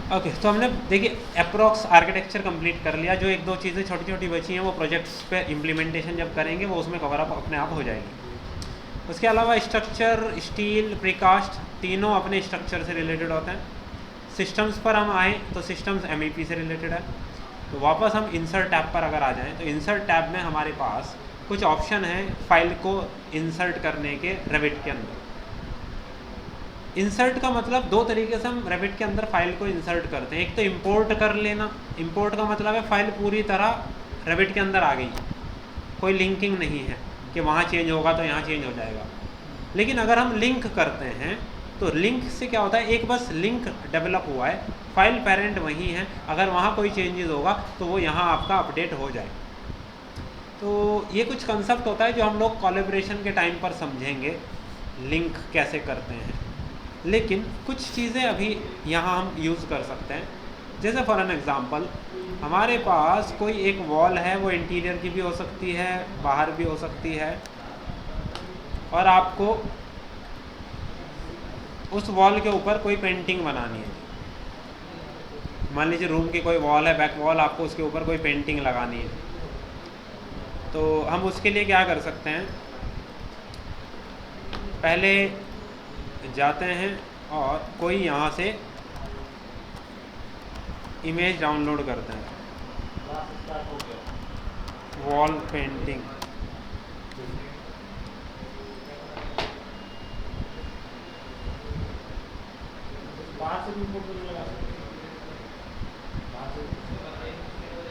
Okay, तो हमने देखिए अप्रोक्स आर्किटेक्चर कंप्लीट कर लिया। जो एक दो चीज़ें छोटी छोटी बची हैं वो प्रोजेक्ट्स पे इम्प्लीमेंटेशन जब करेंगे वो उसमें कवर अप अपने आप हो जाएगी। उसके अलावा स्ट्रक्चर, स्टील, प्रीकास्ट तीनों अपने स्ट्रक्चर से रिलेटेड होते हैं। सिस्टम्स पर हम आएँ तो सिस्टम्स MEP से रिलेटेड है। तो वापस हम इंसर्ट टैब पर अगर आ जाएँ तो इंसर्ट टैब में हमारे पास कुछ ऑप्शन हैं फाइल को इंसर्ट करने के रेविट के अंदर। इंसर्ट का मतलब दो तरीके से हम रेविट के अंदर फाइल को इंसर्ट करते हैं। एक तो इंपोर्ट कर लेना। इंपोर्ट का मतलब है फाइल पूरी तरह रेविट के अंदर आ गई, कोई लिंकिंग नहीं है कि वहाँ चेंज होगा तो यहाँ चेंज हो जाएगा। लेकिन अगर हम लिंक करते हैं तो लिंक से क्या होता है, एक बस लिंक डेवलप हुआ है, फाइल पेरेंट वही है, अगर वहाँ कोई चेंजेस होगा तो वो यहाँ आपका अपडेट हो जाए। तो ये कुछ कंसेप्ट होता है जो हम लोग कोलैबोरेशन के टाइम पर समझेंगे, लिंक कैसे करते हैं। लेकिन कुछ चीज़ें अभी यहाँ हम यूज़ कर सकते हैं। जैसे फॉर एन एग्ज़ाम्पल, हमारे पास कोई एक वॉल है, वो इंटीरियर की भी हो सकती है, बाहर भी हो सकती है, और आपको उस वॉल के ऊपर कोई पेंटिंग बनानी है। मान लीजिए रूम की कोई वॉल है, बैक वॉल, आपको उसके ऊपर कोई पेंटिंग लगानी है। तो हम उसके लिए क्या कर सकते हैं, पहले जाते हैं और कोई यहाँ से इमेज डाउनलोड करते हैं, वॉल पेंटिंग।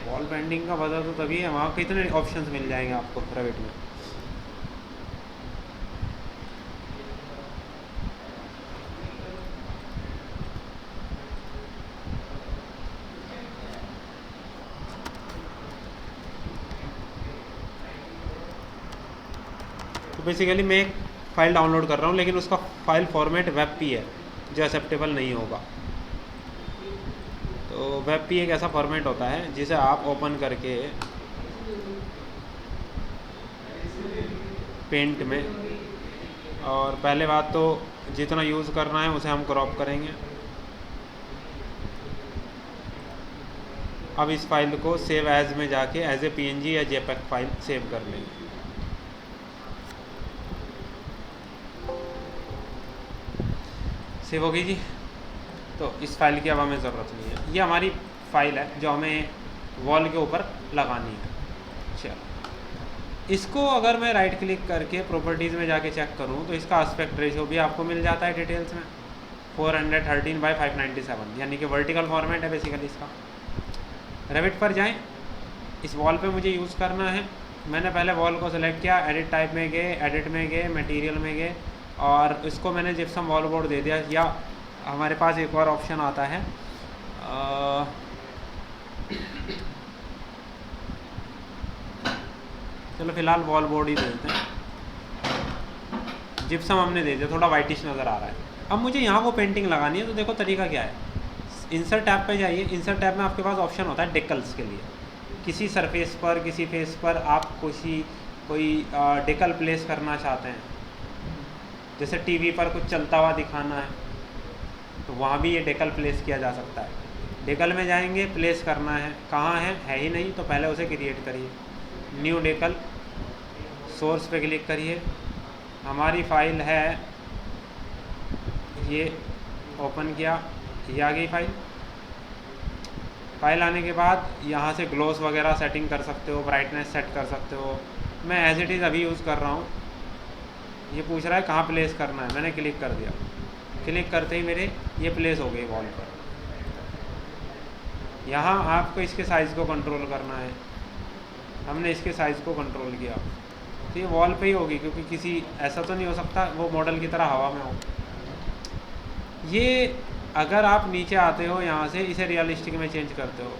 वॉल पेंटिंग का पता तो तभी है, वहाँ कितने ऑप्शंस मिल जाएंगे आपको रेविट में। तो बेसिकली मैं एक फ़ाइल डाउनलोड कर रहा हूँ, लेकिन उसका फ़ाइल फॉर्मेट WebP है जो एक्सेप्टेबल नहीं होगा। तो WebP एक ऐसा फॉर्मेट होता है जिसे आप ओपन करके पेंट में, और पहले बात तो जितना यूज़ करना है उसे हम क्रॉप करेंगे। अब इस फाइल को सेव एज में जाके एज ए PNG या JPEG फाइल सेव कर लेंगे। सेव होगी जी। तो इस फाइल की अब हमें ज़रूरत नहीं है, ये हमारी फ़ाइल है जो हमें वॉल के ऊपर लगानी है। चलो, इसको अगर मैं राइट क्लिक करके प्रॉपर्टीज़ में जाके चेक करूँ तो इसका एस्पेक्ट रेशियो भी आपको मिल जाता है डिटेल्स में, 413/597, यानी कि वर्टिकल फॉर्मेट है बेसिकली इसका। रेविट पर जाएं, इस वॉल पे मुझे यूज़ करना है। मैंने पहले वॉल को सिलेक्ट किया, एडिट टाइप में गए, एडिट में गए, मटेरियल में गए, और इसको मैंने जिप्सम वॉल बोर्ड दे दिया। या हमारे पास एक और ऑप्शन आता है, चलो फिलहाल वॉल बोर्ड ही दे देते हैं। जिप्सम हमने दे दिया, थोड़ा वाइटिश नज़र आ रहा है। अब मुझे यहाँ वो पेंटिंग लगानी है, तो देखो तरीका क्या है। इंसर्ट टैब पे जाइए। इंसर्ट टैब में आपके पास ऑप्शन होता है डेकल्स के लिए। किसी सरफेस पर, किसी फेस पर आप कोई डेकल प्लेस करना चाहते हैं, जैसे टीवी पर कुछ चलता हुआ दिखाना है तो वहाँ भी ये डेकल प्लेस किया जा सकता है। डेकल में जाएंगे, प्लेस करना है, कहाँ है ही नहीं, तो पहले उसे क्रिएट करिए। न्यू डेकल, सोर्स पे क्लिक करिए। हमारी फाइल है ये, ओपन किया, ये आ गई फाइल आने के बाद यहाँ से ग्लोस वगैरह सेटिंग कर सकते हो, ब्राइटनेस सेट कर सकते हो। मैं एज इट इज़ अभी यूज़ कर रहा हूँ। ये पूछ रहा है कहाँ प्लेस करना है, मैंने क्लिक कर दिया। क्लिक करते ही मेरे ये प्लेस हो गई वॉल पर। यहाँ आपको इसके साइज़ को कंट्रोल करना है, हमने इसके साइज़ को कंट्रोल किया, तो ये वॉल पे ही होगी, क्योंकि किसी ऐसा तो नहीं हो सकता वो मॉडल की तरह हवा में हो। ये अगर आप नीचे आते हो यहाँ से, इसे रियलिस्टिक में चेंज करते हो,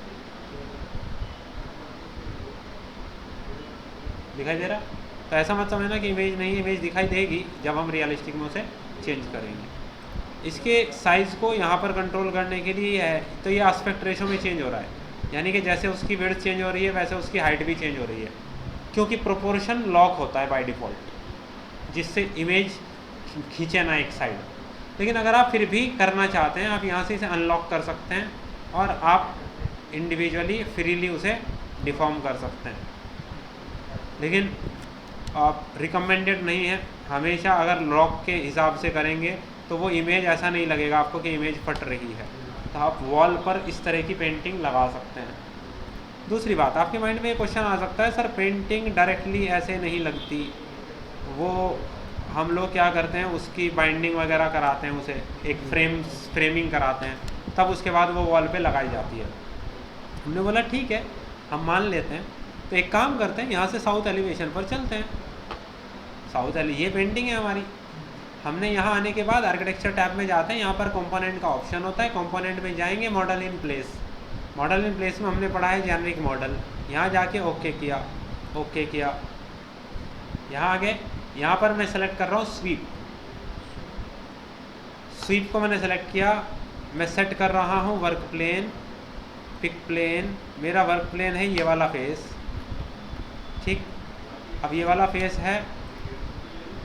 दिखाई दे रहा, तो ऐसा मत समझना कि इमेज नहीं, इमेज दिखाई देगी जब हम रियलिस्टिक में उसे चेंज करेंगे। इसके साइज़ को यहाँ पर कंट्रोल करने के लिए है, तो ये एस्पेक्ट रेशो में चेंज हो रहा है, यानी कि जैसे उसकी विड्थ चेंज हो रही है वैसे उसकी हाइट भी चेंज हो रही है, क्योंकि प्रोपोर्शन लॉक होता है बाय डिफ़ॉल्ट, जिससे इमेज खींचे ना एक साइड। लेकिन अगर आप फिर भी करना चाहते हैं, आप यहाँ से इसे अनलॉक कर सकते हैं और आप इंडिविजुअली फ्रीली उसे डिफॉर्म कर सकते हैं। लेकिन आप रिकमेंडेड नहीं है। हमेशा अगर लॉक के हिसाब से करेंगे तो वो इमेज ऐसा नहीं लगेगा आपको कि इमेज फट रही है। तो आप वॉल पर इस तरह की पेंटिंग लगा सकते हैं। दूसरी बात, आपके माइंड में ये क्वेश्चन आ सकता है, सर पेंटिंग डायरेक्टली ऐसे नहीं लगती, वो हम लोग क्या करते हैं उसकी बाइंडिंग वगैरह कराते हैं, उसे एक फ्रेमिंग कराते हैं, तब उसके बाद वो वॉल पे लगाई जाती है। हमने बोला ठीक है, हम मान लेते हैं। तो एक काम करते हैं, यहाँ से साउथ एलिवेशन पर चलते हैं। ये पेंटिंग है हमारी। हमने यहाँ आने के बाद आर्किटेक्चर टैब में जाते हैं, यहाँ पर कंपोनेंट का ऑप्शन होता है। कंपोनेंट में जाएंगे, model in place. Model in place में हमने पढ़ा है जेनरिक मॉडल। यहाँ जाके ओके किया, ओके किया। यहाँ आगे, यहाँ पर मैं सेलेक्ट कर रहा हूँ स्वीप। स्वीप को मैंने सेलेक्ट किया। मैं सेट कर रहा हूँ वर्क प्लेन, पिक प्लेन। मेरा वर्क प्लेन है ये वाला फेस, ठीक। अब ये वाला फेस है,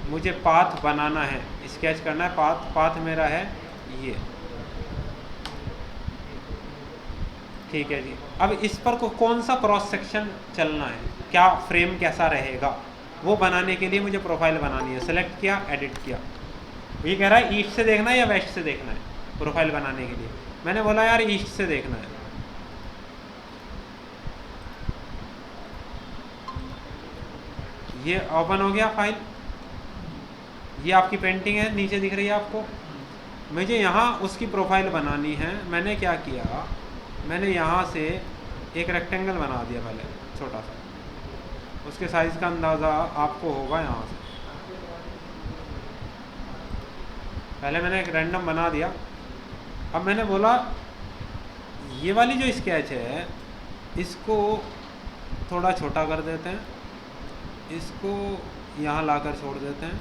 मुझे पाथ बनाना है, स्केच करना है। पाथ मेरा है ये, ठीक है जी। अब इस पर कौन सा क्रॉस सेक्शन चलना है, क्या फ्रेम कैसा रहेगा, वो बनाने के लिए मुझे प्रोफाइल बनानी है। सेलेक्ट किया, एडिट किया। ये कह रहा है ईस्ट से देखना है या वेस्ट से देखना है प्रोफाइल बनाने के लिए। मैंने बोला यार ईस्ट से देखना है। ये ओपन हो गया फाइल। ये आपकी पेंटिंग है, नीचे दिख रही है आपको। मुझे यहाँ उसकी प्रोफाइल बनानी है। मैंने क्या किया, मैंने यहाँ से एक रेक्टेंगल बना दिया पहले, छोटा सा। उसके साइज़ का अंदाज़ा आपको होगा यहाँ से। पहले मैंने एक रैंडम बना दिया। अब मैंने बोला ये वाली जो स्केच है इसको थोड़ा छोटा कर देते हैं, इसको यहाँ लाकर छोड़ देते हैं,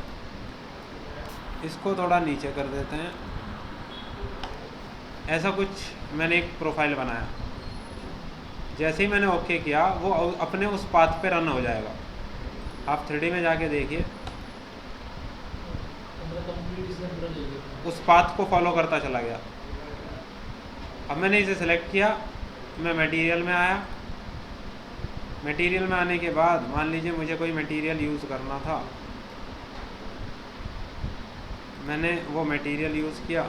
इसको थोड़ा नीचे कर देते हैं। ऐसा कुछ मैंने एक प्रोफाइल बनाया। जैसे ही मैंने ओके किया, वो अपने उस पाथ पे रन हो जाएगा। आप 3D में जाके देखिए, उस पाथ को फॉलो करता चला गया। अब मैंने इसे सेलेक्ट किया, मैं मटेरियल में आया। मटेरियल में आने के बाद मान लीजिए मुझे कोई मटेरियल यूज़ करना था, मैंने वो मटेरियल यूज़ किया,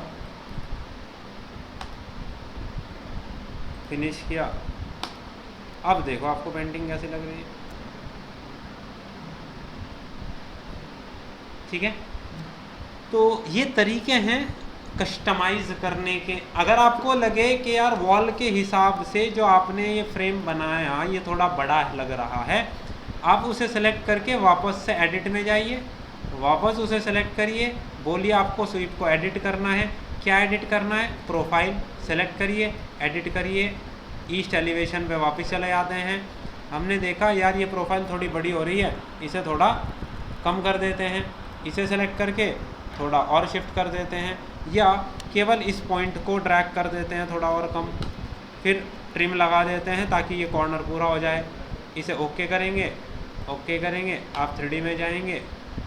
फिनिश किया। अब देखो आपको पेंटिंग कैसी लग रही है, ठीक है। तो ये तरीके हैं कस्टमाइज़ करने के। अगर आपको लगे कि यार वॉल के हिसाब से जो आपने ये फ्रेम बनाया ये थोड़ा बड़ा लग रहा है, आप उसे सेलेक्ट करके वापस से एडिट में जाइए, वापस उसे सेलेक्ट करिए, बोलिए आपको स्वीप को एडिट करना है। क्या एडिट करना है, प्रोफाइल सेलेक्ट करिए, एडिट करिए। ईस्ट एलिवेशन पे वापस चले जाते हैं। हमने देखा यार ये प्रोफाइल थोड़ी बड़ी हो रही है, इसे थोड़ा कम कर देते हैं। इसे सेलेक्ट करके थोड़ा और शिफ्ट कर देते हैं, या केवल इस पॉइंट को ड्रैग कर देते हैं थोड़ा और कम, फिर ट्रिम लगा देते हैं ताकि ये कॉर्नर पूरा हो जाए। इसे ओके करेंगे, ओके करेंगे, आप 3D में जाएंगे,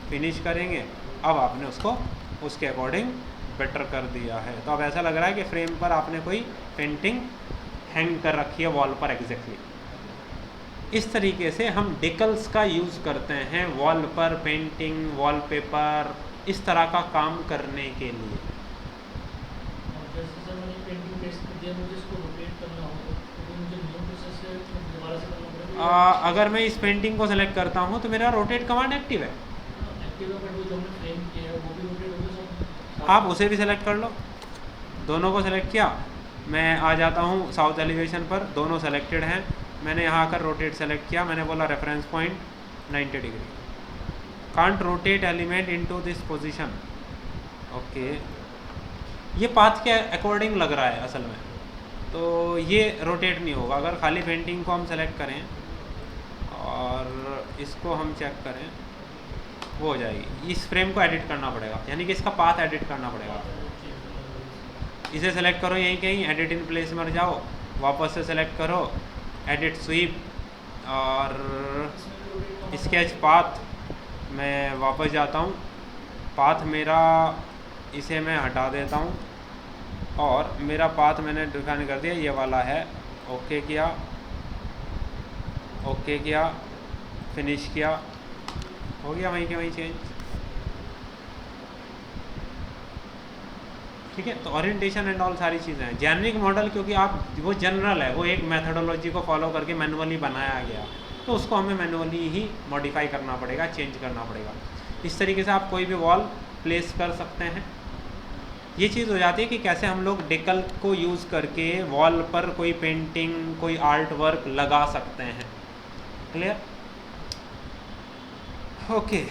फिनिश करेंगे। अब आपने उसको उसके अकॉर्डिंग बेटर कर दिया है। तो अब ऐसा लग रहा है कि फ्रेम पर आपने कोई पेंटिंग हैंग कर रखी है वॉल पर एग्जैक्टली। इस तरीके से हम डेकल्स का यूज़ करते हैं वॉल पर पेंटिंग, वॉलपेपर, इस तरह का काम करने के लिए। अगर मैं इस पेंटिंग को सेलेक्ट करता हूँ तो मेरा रोटेट कमांड एक्टिव है। आप उसे भी सेलेक्ट कर लो, दोनों को सेलेक्ट किया। मैं आ जाता हूँ साउथ एलिवेशन पर, दोनों सेलेक्टेड हैं। मैंने यहाँ आकर रोटेट सेलेक्ट किया, मैंने बोला reference point 90 degree, can't rotate element into this position. Okay, ये पाथ के अकॉर्डिंग लग रहा है असल में, तो ये रोटेट नहीं होगा। अगर खाली पेंटिंग को हम सेलेक्ट करें और इसको हम चेक करें, वो हो जाएगी। इस फ्रेम को एडिट करना पड़ेगा, यानी कि इसका पाथ एडिट करना पड़ेगा। इसे सेलेक्ट करो, यहीं कहीं एडिट इन प्लेस में जाओ, वापस से सेलेक्ट करो, एडिट स्वीप और स्केच पाथ। मैं वापस जाता हूँ, पाथ मेरा इसे मैं हटा देता हूँ, और मेरा पाथ मैंने डिफाइन कर दिया, ये वाला है। ओके किया, ओके किया, फिनिश किया, हो गया वहीं के वहीं चेंज। ठीक है, तो ओरिएंटेशन एंड ऑल सारी चीज़ें हैं। जेनरिक मॉडल क्योंकि आप वो जनरल है, वो एक मेथडोलॉजी को फॉलो करके मैनुअली बनाया गया, तो उसको हमें मैनुअली ही मॉडिफाई करना पड़ेगा, चेंज करना पड़ेगा। इस तरीके से आप कोई भी वॉल प्लेस कर सकते हैं। ये चीज़ हो जाती है कि कैसे हम लोग डेकल को यूज़ करके वॉल पर कोई पेंटिंग, कोई आर्ट वर्क लगा सकते हैं। क्लियर? ओके।